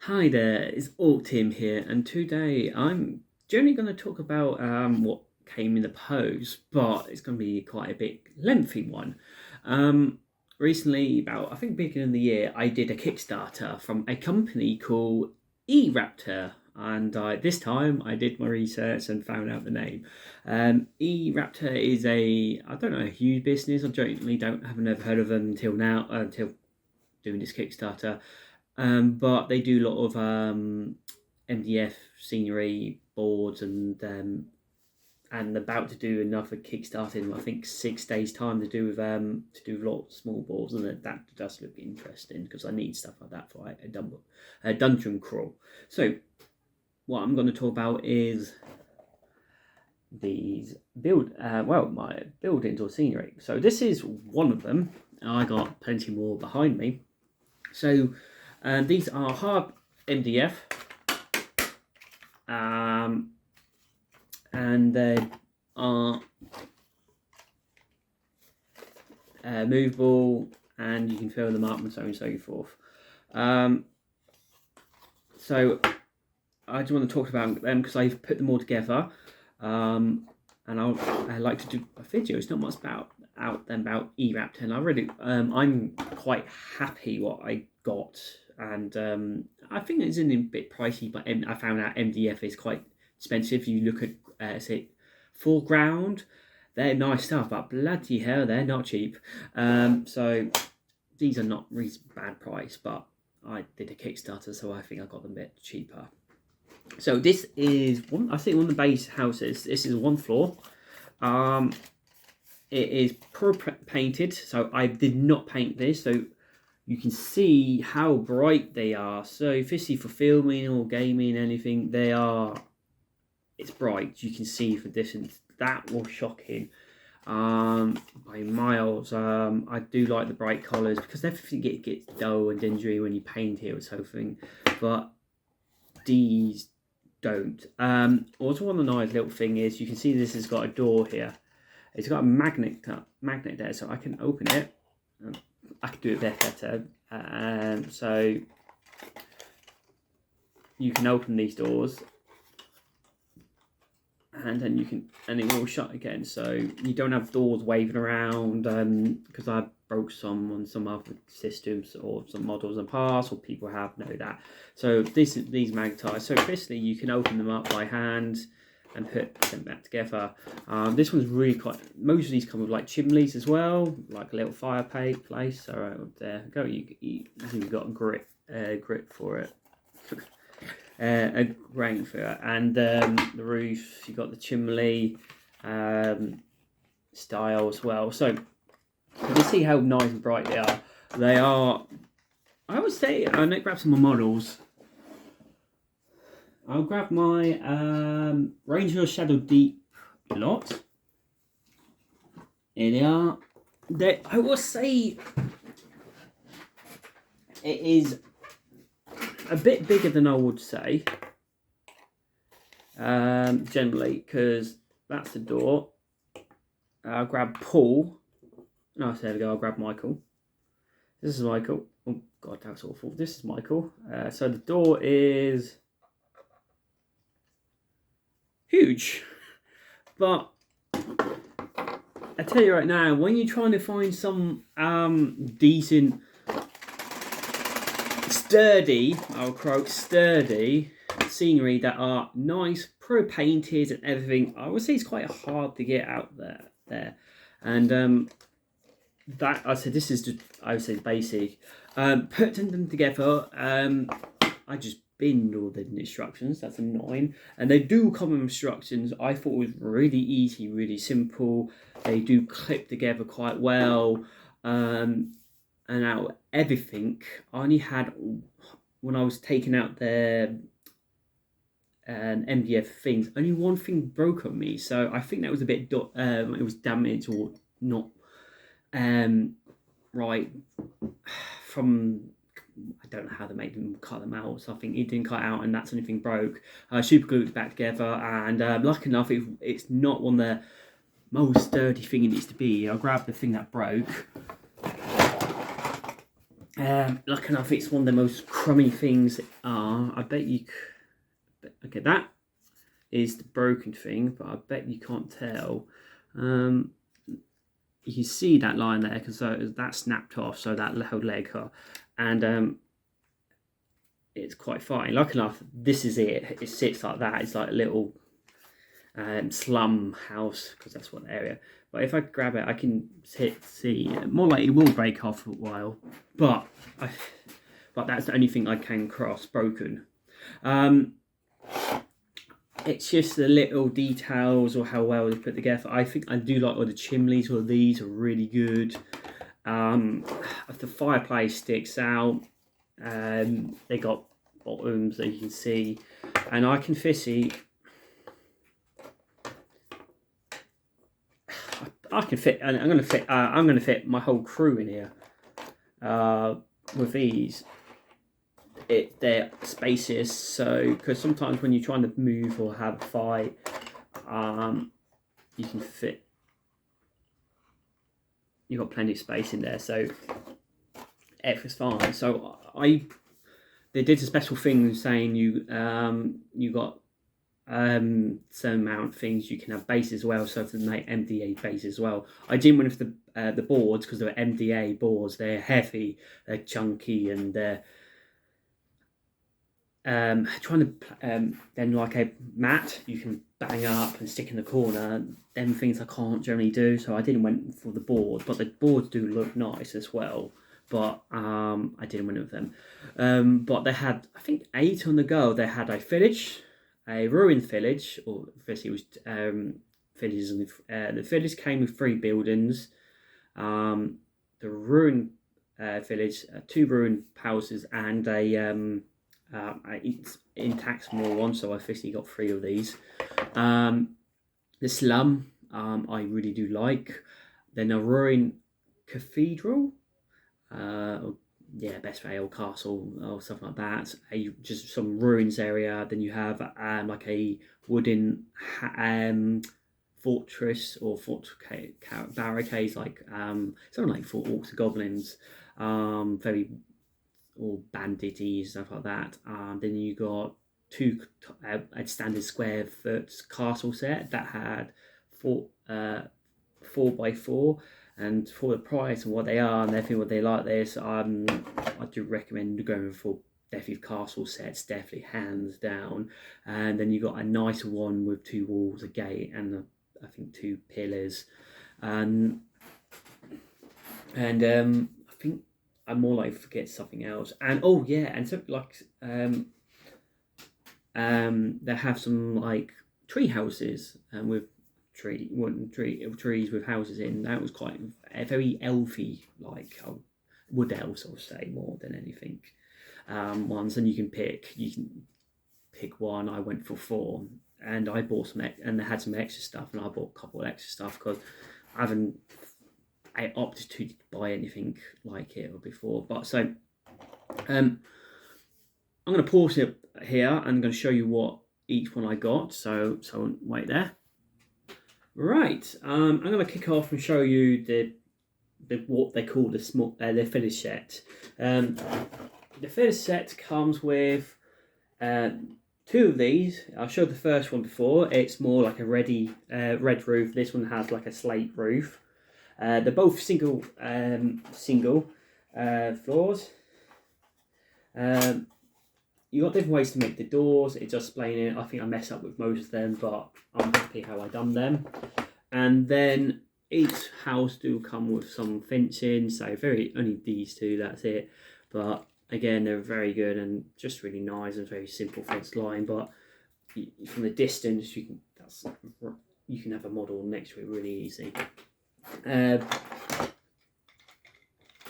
Hi there, it's Tim here, and today I'm generally going to talk about what came in the post, but it's going to be quite a bit lengthy one. Recently, about I think beginning of the year, I did a Kickstarter from a company called e-raptor, and this time I did my research and found out the name. e-raptor is I don't know, a huge business. I generally haven't ever heard of them until now, until doing this Kickstarter. But they do a lot of MDF scenery boards and about to do another Kickstarter in I think 6 days time to do a lot of small boards, and that does look interesting because I need stuff like that for a dungeon crawl. So what I'm going to talk about is these my buildings or scenery. So this is one of them. I got plenty more behind me. So these are hard MDF, and they are movable, and you can fill them up and so on and so forth. So I just want to talk about them because I've put them all together, and I like to do a video. It's not much about e-raptor, and I'm quite happy what I got, and I think it's a bit pricey, but I found out MDF is quite expensive. You look at foreground, they're nice stuff, but bloody hell, they're not cheap. So these are not really bad price, but I did a Kickstarter, so I think I got them a bit cheaper. So this is one of the base houses. This is one floor. It is painted, so I did not paint this, so you can see how bright they are. So especially for filming or gaming, anything, it's bright. You can see for distance. That was shocking by miles. I do like the bright colours because everything gets dull and dingy when you paint it or something, but these don't. Also, one of the nice little thing is you can see this has got a door here. It's got a magnet there, so I can open it. I can do it better. So you can open these doors, and then it will shut again. So you don't have doors waving around. Because I broke some on some other systems or some models in the past, or people have know that. So these magnetize. So basically, you can open them up by hand and put them back together. This one's really quite. Most of these come with like chimneys as well, like a little fireplace. So there you go. You've got a grip for it, a grain for it, and the roof. You got the chimney style as well. So you can see how nice and bright they are. They are. I would say I'm gonna grab some more models. I'll grab my Ranger Shadow Deep lot. Here they are. I will say it is a bit bigger than I would say. Generally, because that's the door. I'll grab Paul. No, there we go. I'll grab Michael. This is Michael. Oh God, that's awful. This is Michael. So the door is huge, but I tell you right now, when you're trying to find some decent, sturdy scenery that are nice, pro-painted and everything, I would say it's quite hard to get out there. And that I said, this is just, I would say, basic. Putting them together, I just binned all the instructions. That's annoying. And they do come with instructions. I thought it was really easy, really simple. They do clip together quite well. And out of everything, I only had, when I was taking out their MDF things, only one thing broke on me. So I think that was a bit, it was damaged or not right from, I don't know how they make them cut them out, so I think it didn't cut out, and that's the only thing broke. Super glued it back together, and lucky enough, it's not one of the most sturdy thing it needs to be. I grabbed the thing that broke, Like enough, it's one of the most crummy things. I bet you. Okay, that is the broken thing, but I bet you can't tell. You can see that line there because that snapped off, so that held leg up, and it's quite fine. Lucky enough, this is it. It sits like that. It's like a little slum house because that's what the area. But if I grab it, I can see more like it will break off for a while. But that's the only thing I can cross broken. It's just the little details or how well they put together. I think I do like all the chimneys. All of these are really good. The fireplace sticks out. They got bottoms that you can see, and I can see. I can fit, and I'm gonna fit my whole crew in here with these. They're spacious, so because sometimes when you're trying to move or have a fight, you can fit. You've got plenty of space in there, so everything's fine. So they did a special thing saying you got certain amount of things you can have base as well, so for the MDA base as well. I didn't want the boards because they're MDA boards. They're heavy, they're chunky, and they're trying to then like a mat you can bang up and stick in the corner. Them things I can't generally do, so I didn't went for the board. But the boards do look nice as well. But I didn't win with them. But they had, I think, 8 on the go. They had a village, a ruined village, or obviously it was villages. The village came with 3 buildings. The ruined village, 2 ruined houses, and a intact small one. So I officially got 3 of these. The slum, I really do like. Then a ruined cathedral. Best way, or castle or stuff like that. Just some ruins area. Then you have like a wooden fortress or barricades, like something like for orcs and goblins, very or bandity stuff like that. Then you got 2 a standard square foot castle set that had 4x4. And for the price and what they are and everything, what they like this, I do recommend going for definitely castle sets, definitely hands down. And then you got a nice one with 2 walls, a gate, and I think 2 pillars. And I think I'm more likely to forget something else. And and something like they have some like tree houses and with trees with houses in. That was quite a very elfy, like wood elves, I'll say, more than anything. Ones, and you can pick one. I went for 4, and I bought some, and they had some extra stuff, and I bought a couple of extra stuff because I opted to buy anything like it before. But so I'm going to pause it here and I'm going to show you what each one I got. So wait there. Right, I'm going to kick off and show you the what they call the small the village set. The village set comes with 2 of these. I showed the first one before. It's more like a red roof. This one has like a slate roof. They're both single floors. You got different ways to make the doors. It's just plain it. I think I mess up with most of them, but I'm happy how I done them. And then each house do come with some fencing, so only these 2. That's it. But again, they're very good and just really nice and very simple fence line. But from the distance, you can have a model next to it really easy.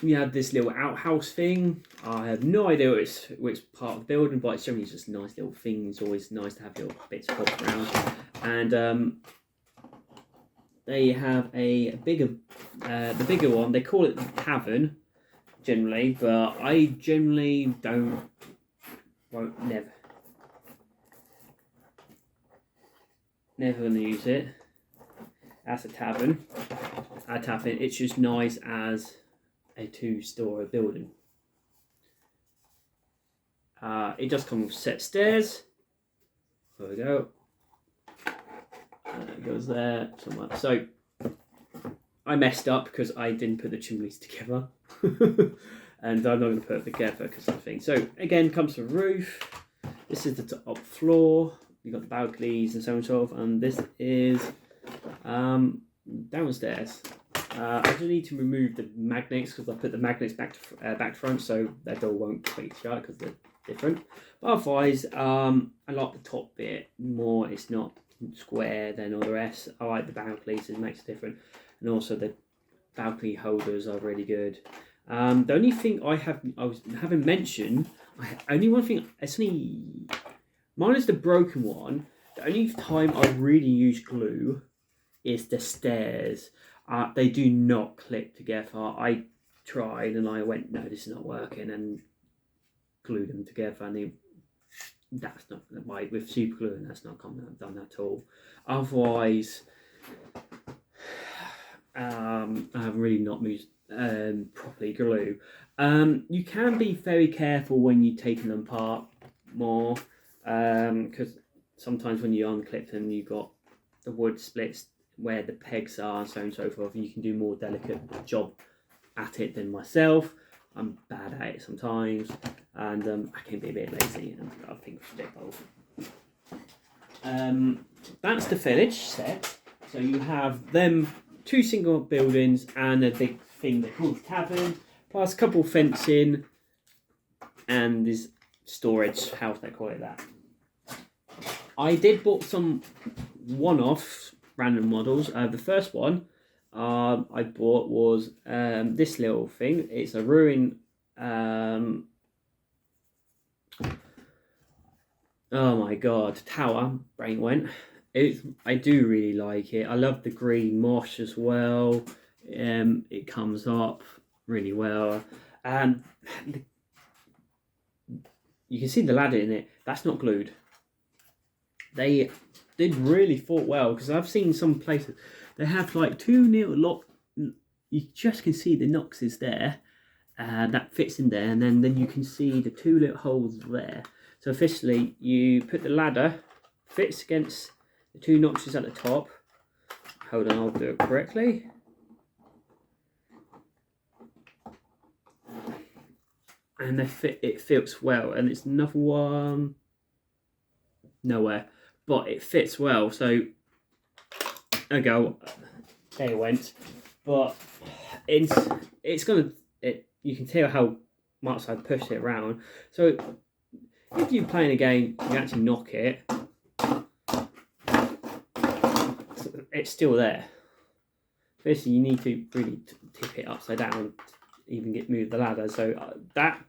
We have this little outhouse thing. I have no idea which part of the building, but it's generally just nice little things. It's always nice to have little bits popped around. And they have the bigger one. They call it the tavern generally, but I generally never gonna use it as a tavern. It's just nice as a 2-story building. It does come with set stairs. There we go. It goes there somewhere. So I messed up because I didn't put the chimneys together. And I'm not going to put it together because I think. So again, comes to roof. This is the top floor. You've got the balconies and so on and so forth. And this is downstairs. I just need to remove the magnets because I put the magnets back to front, so that door won't quite shut because they're different. But otherwise, I like the top bit more. It's not square than all the rest. I like the balconies; it makes it different, and also the balcony holders are really good. The only thing I haven't mentioned, only one thing. It's only mine is the broken one. The only time I really use glue is the stairs. They do not click together. I tried and I went, no, this is not working, and glued them together, and that's not with super glue, and that's not done at all. Otherwise, I have really not used properly glue. You can be very careful when you're taking them apart more, because sometimes when you unclip them, you've got the wood splits where the pegs are and so on and so forth. You can do more delicate job at it than myself. I'm bad at it sometimes, and I can be a bit lazy, and I think we should do both. That's the village set. So you have them 2 single buildings and a big thing they call the cabin, plus a couple fencing and this storage house, they call it that. I did bought some one-off random models. The first one I bought was this little thing. It's a ruin. Oh my god, tower. Brain went. I do really like it. I love the green moss as well. It comes up really well, and you can see the ladder in it. That's not glued. They did really thought well, because I've seen some places they have like 2 little lock. You just can see the knocks is there, that fits in there, and then you can see the 2 little holes there. So officially, you put the ladder, fits against the 2 notches at the top. Hold on, I'll do it correctly. And it fits well, and it's another one nowhere, but it fits well. So there you go, there it went. But it's gonna, you can tell how much I pushed it around. So if you're playing a game, you actually knock it, it's still there. Firstly, you need to really tip it upside down to even move the ladder. So that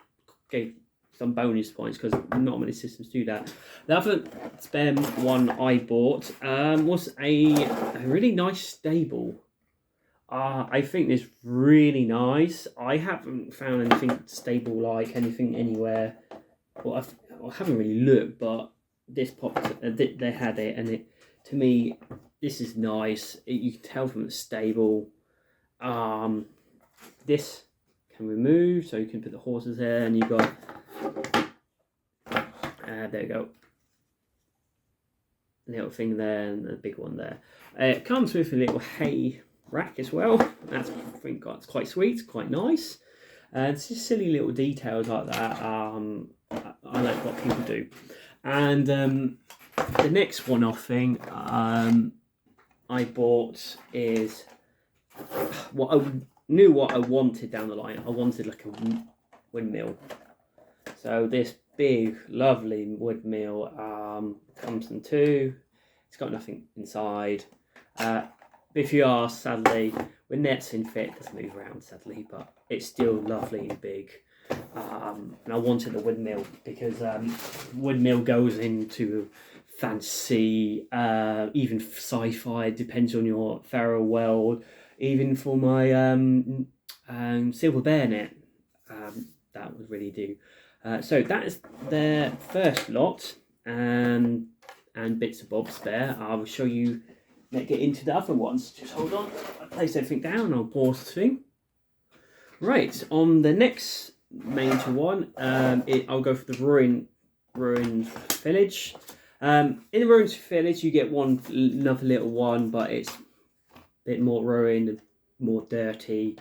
gave some bonus points, because not many systems do that. The other spare one I bought was a really nice stable. I think it's really nice. I haven't found anything stable like anything anywhere. Well, I haven't really looked, but this popped. They had it, and to me, this is nice. You can tell from the stable. This can remove, so you can put the horses there, and you've got. There you go. Little thing there, and a big one there. It comes with a little hay rack as well. That's, I think, it's quite sweet, quite nice. It's just silly little details like that. I like what people do. And the next one-off thing I bought is what I knew what I wanted down the line. I wanted like a windmill. So this big, lovely windmill comes in 2. It's got nothing inside. But if you are, sadly, when nets in fit, it doesn't move around, sadly, but it's still lovely and big. And I wanted a windmill because windmill goes into fantasy, even sci-fi, depends on your feral world. Even for my silver bear net, that would really do. So that is their first lot, and bits of bobs there. I will show you, get into the other ones. Just hold on, I'll place everything down, I'll pause the thing. Right, on the next major one. I'll go for the ruined village. In the ruined village, you get another little one, but it's a bit more ruined and more dirty.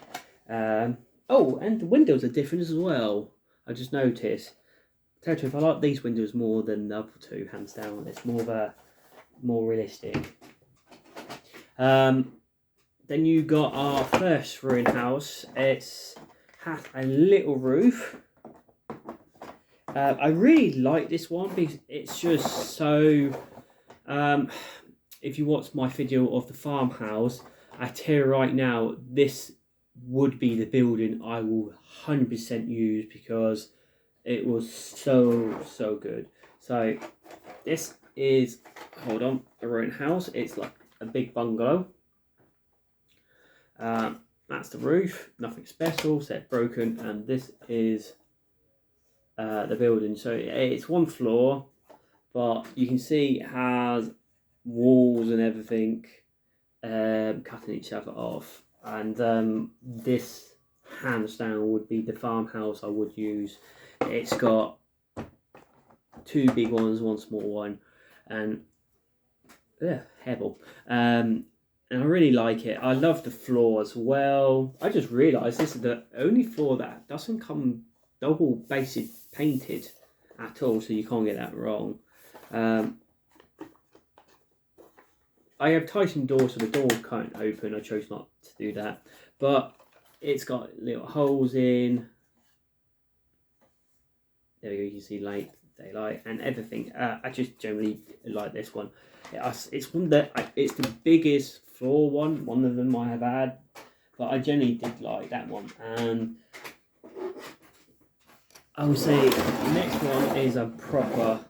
Oh, and the windows are different as well. I just noticed. Tell you, if I like these windows more than the other two, hands down. It's more realistic. Then you got our first ruined house. It's has a little roof. I really like this one because it's just so. If you watch my video of the farmhouse, I tell you right now, this would be the building I will 100% use because it was so good. So this is, hold on, a ruined house. It's like a big bungalow. That's the roof, nothing special, set broken, and this is the building. So it's one floor, but you can see it has walls and everything cutting each other off. And this, hands down, would be the farmhouse I would use. It's got two big ones, one small one, and Hebel. And I really like it. I love the floor as well. I just realised this is the only floor that doesn't come double basic painted at all, so you can't get that wrong. I have Tyson doors, so the door can't open. I chose not to do that. But it's got little holes in. There we go, you can see light, daylight, and everything. I just generally like this one. It's one that it's the biggest floor one of them I have had, but I generally did like that one. And I would say the next one is a proper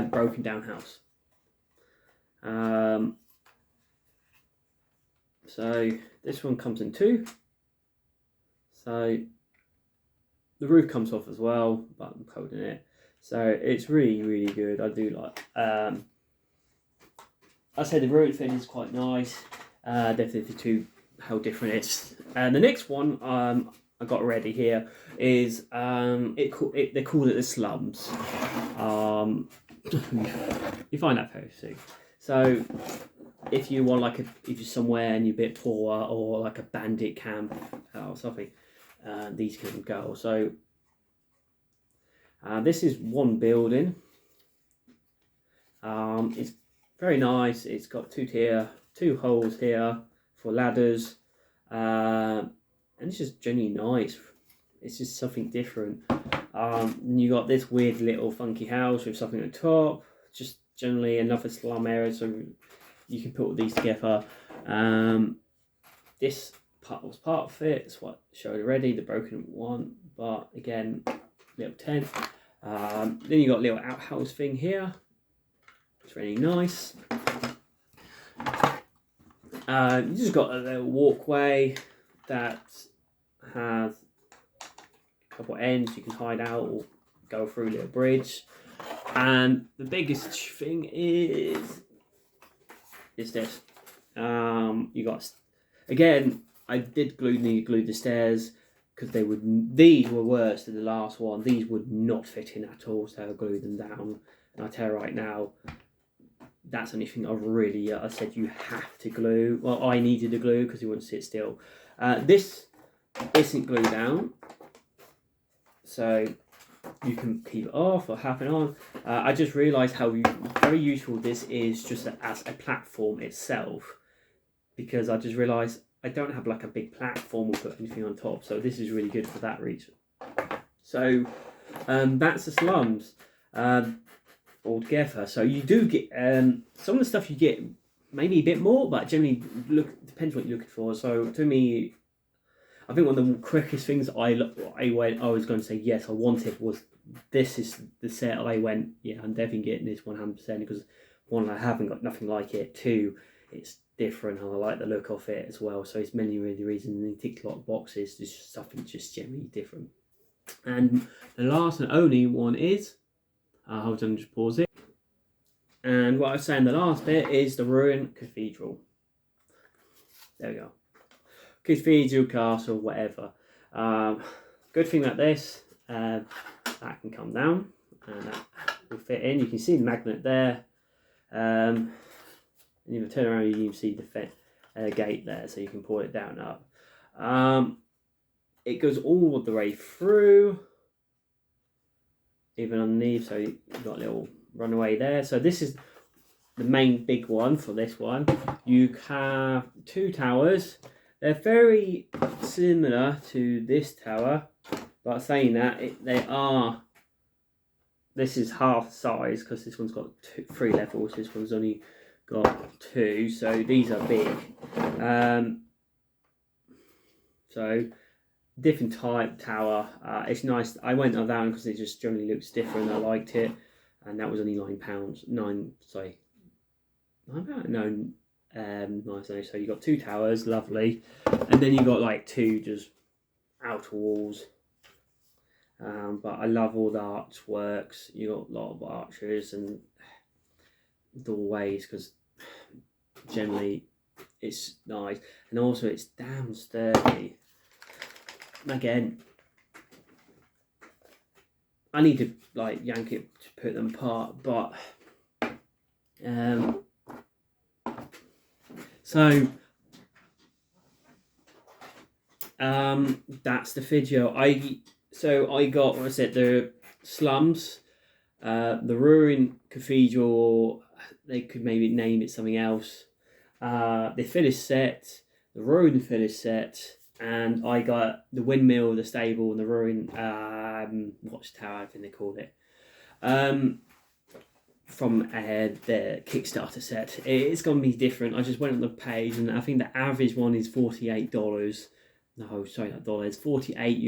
broken down house. So this one comes in two. So the roof comes off as well, but I'm coating it. So it's really good. I do like. I say the ruined thing is quite nice. Definitely the two, how different it is. And the next one I got ready here is they call it the Slums. You find that very soon. So if you want if you're somewhere and you're a bit poor, or like a bandit camp or something, these can go. So this is one building. It's very nice. It's got two holes here for ladders, and it's just genuinely nice. It's just something different. And you got this weird little funky house with something on top. Just generally another slum area, so you can put all these together. This part was part of it. It's what I showed already, the broken one. But again, little tent. Then you got a little outhouse thing here. It's really nice. You just got a little walkway that has a couple of ends you can hide out or go through a little bridge. And the biggest thing is this. You got, again, I did glue the stairs because these were worse than the last one. These would not fit in at all, so I glued them down. And I tell you right now, that's the only thing I said you have to glue. Well, I needed to glue because it wouldn't sit still. This isn't glued down, so you can keep it off or have it on. I just realised how very useful this is just as a platform itself, because I just realised I don't have like a big platform or put anything on top, so this is really good for that reason. So that's the Slums all together. So you do get some of the stuff you get maybe a bit more, but generally depends what you're looking for. So to me, I think one of the quickest things I was going to say yes I wanted was this is the set. I went, yeah, I'm definitely getting this 100% because one, I haven't got nothing like it. Two, it's different and I like the look of it as well. So it's many really reasons, and it ticks a lot of boxes. There's just something just generally different. And the last and only one is, hold on, just pause it. And what I was saying, the last bit is the ruined cathedral. There we go. Cathedral, castle, whatever. Go good thing about this, that can come down and that will fit in. You can see the magnet there. And if you turn around, you can see the gate there, so you can pull it down up. It goes all the way through, even underneath, so you've got a little runaway there. So this is the main big one for this one. You have 2 towers. They're very similar to this tower, but saying that, this is half size because this one's got 3 levels. This one's only got 2, so these are big. So different type tower. It's nice. I went on that one because it just generally looks different. I liked it, and that was only £9. Nice. So you got 2 towers, lovely, and then you got like 2 just outer walls. But I love all the artworks. You got a lot of arches and doorways because generally it's nice, and also it's damn sturdy. Again, I need to like yank it to put them apart, but that's the video. I got, what was it, the Slums, the Ruin Cathedral. They could maybe name it something else. The finish set, the Ruin finish set, and I got the Windmill, the Stable, and the Ruin Watchtower, I think they called it. From the Kickstarter set. It's going to be different. I just went on the page, and I think the average one is $48. No, sorry, not dollars. 48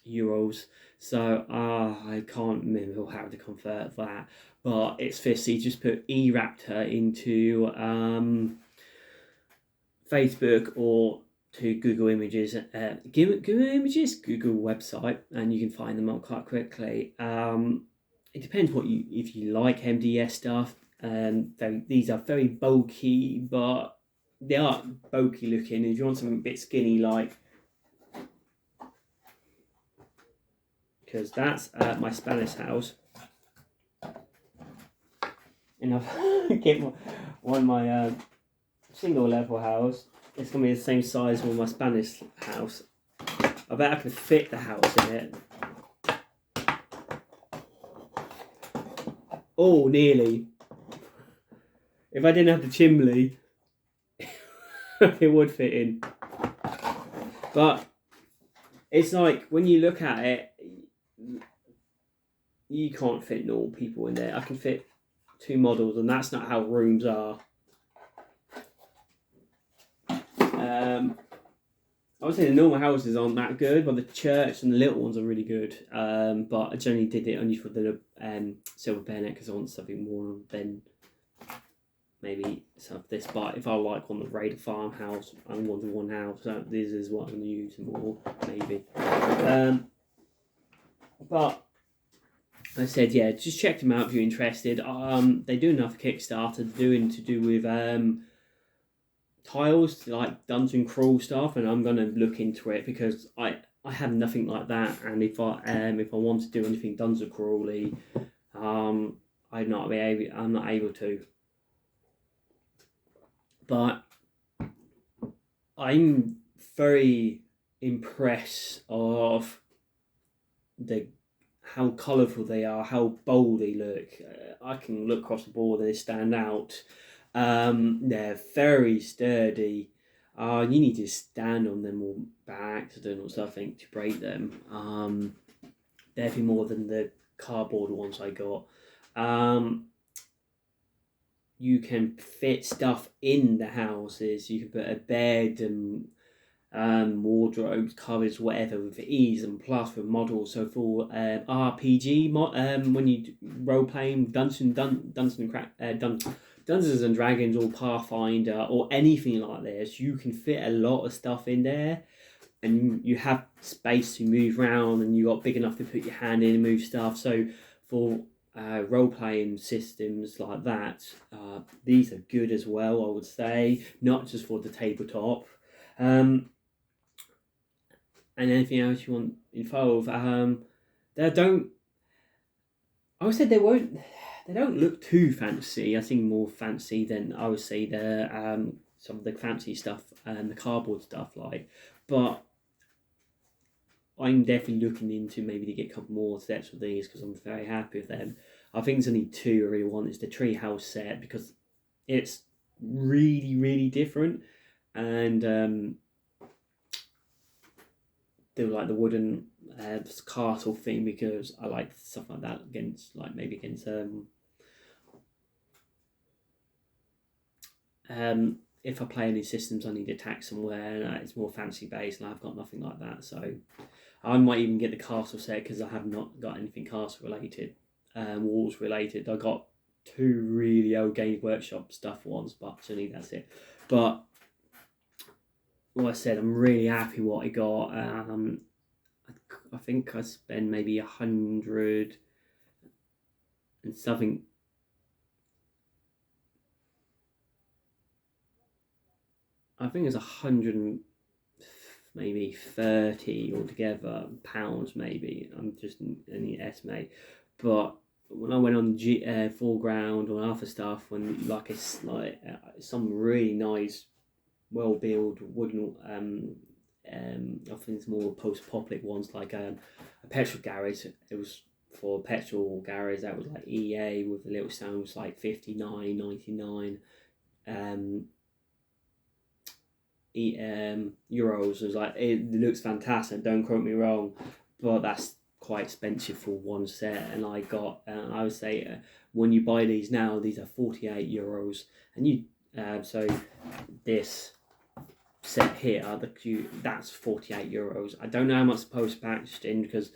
euros. So I can't remember how to convert that, but it's 50. Just put e-raptor into Facebook or to Google Images, Google website, and you can find them out quite quickly. It depends if you like MDS stuff. These are very bulky, but they are bulky looking. If you want something a bit skinny, like, because that's my Spanish house, and I've get one my single level house. It's gonna be the same size with my Spanish house. I bet I can fit the house in it. Oh, nearly. If I didn't have the chimney, it would fit in. But it's like, when you look at it, you can't fit normal people in there. I can fit 2 models, and that's not how rooms are. I would say the normal houses aren't that good, but the church and the little ones are really good. But I generally did it only for the silver bayonet because I want something more than maybe some of this. But if I like on the Raider farmhouse, I want the one house. So this is what I'm going to use more, maybe. But I said, yeah, just check them out if you're interested. They do enough Kickstarter. They're doing to do with tiles, like dungeon crawl stuff, and I'm gonna look into it because I have nothing like that, and if I want to do anything dungeon crawly, I'm not able to. But I'm very impressed of how colourful they are, how bold they look. I can look across the board and they stand out. They're very sturdy. You need to stand on them or backs or doing something to break them. Definitely more than the cardboard ones I got. You can fit stuff in the houses. You can put a bed and wardrobes, cupboards, whatever, with ease, and plus with models. So for RPG when you role playing Dungeons and Dragons or Pathfinder or anything like this, you can fit a lot of stuff in there, and you have space to move around, and you got big enough to put your hand in and move stuff. So for role-playing systems like that, these are good as well, I would say, not just for the tabletop. and anything else you want info of. They don't. I would say they won't. They don't look too fancy. I think more fancy than I would say the some of the fancy stuff and the cardboard stuff like. But I'm definitely looking into maybe to get a couple more sets of these because I'm very happy with them. I think there's only two I really want. Is the treehouse set because it's really different, and do like the wooden castle thing because I like stuff like that against if I play any systems I need to attack somewhere and it's more fancy based and I've got nothing like that, so I might even get the castle set because I have not got anything castle related, walls related. I got two really old Games Workshop stuff ones, but actually that's it. But like I said, I'm really happy what I got. I think I spent maybe 100 and something. I think it's 100 and maybe 30 altogether pounds. Maybe I'm just any estimate, but when I went on the foreground or other stuff, when like it's like some really nice, well-built wooden I think it's more post-apocalyptic ones like a petrol garage. It was for a petrol garage that was like EA with the little sound was like 59.99 euros. It was like it looks fantastic. Don't quote me wrong, but that's quite expensive for one set. And I got I would say when you buy these now, these are 48 euros, and you so this set here that's 48 euros. I don't know how much post patched in because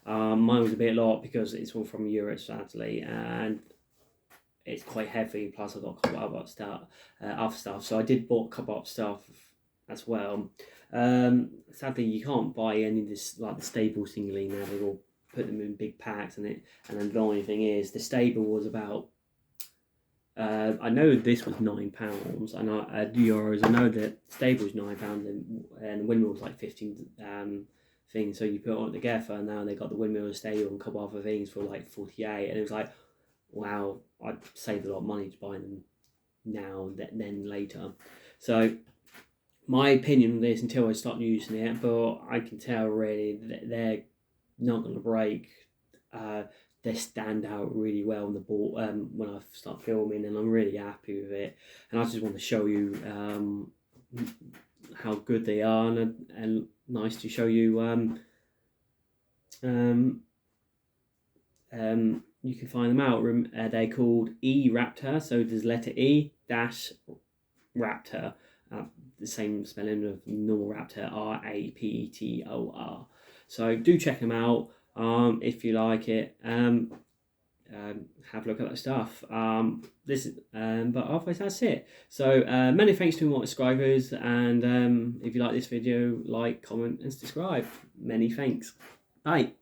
mine was a bit lot because it's all from Europe sadly, and it's quite heavy, plus I've got a couple of other stuff, so I did bought a couple of stuff as well. Sadly you can't buy any of this like the stable singly now. They all put them in big packs, and then the only thing is the stable was about I know this was £9 and euros. I know that stable was £9 and Windmill was like 15 things. So you put it all together, and now they got the Windmill and stable and a couple other things for like 48, and it was like, wow, I'd saved a lot of money to buy them now than later. So my opinion on this until I start using it, but I can tell really that they're not going to break. They stand out really well on the board when I start filming, and I'm really happy with it. And I just want to show you how good they are, and nice to show you you can find them out. They're called e-raptor, so there's letter E dash raptor, the same spelling of normal raptor, RAPTOR. So do check them out if you like it. Have a look at that stuff. But otherwise that's it. So many thanks to my subscribers, and if you like this video, like, comment and subscribe. Many thanks. Bye.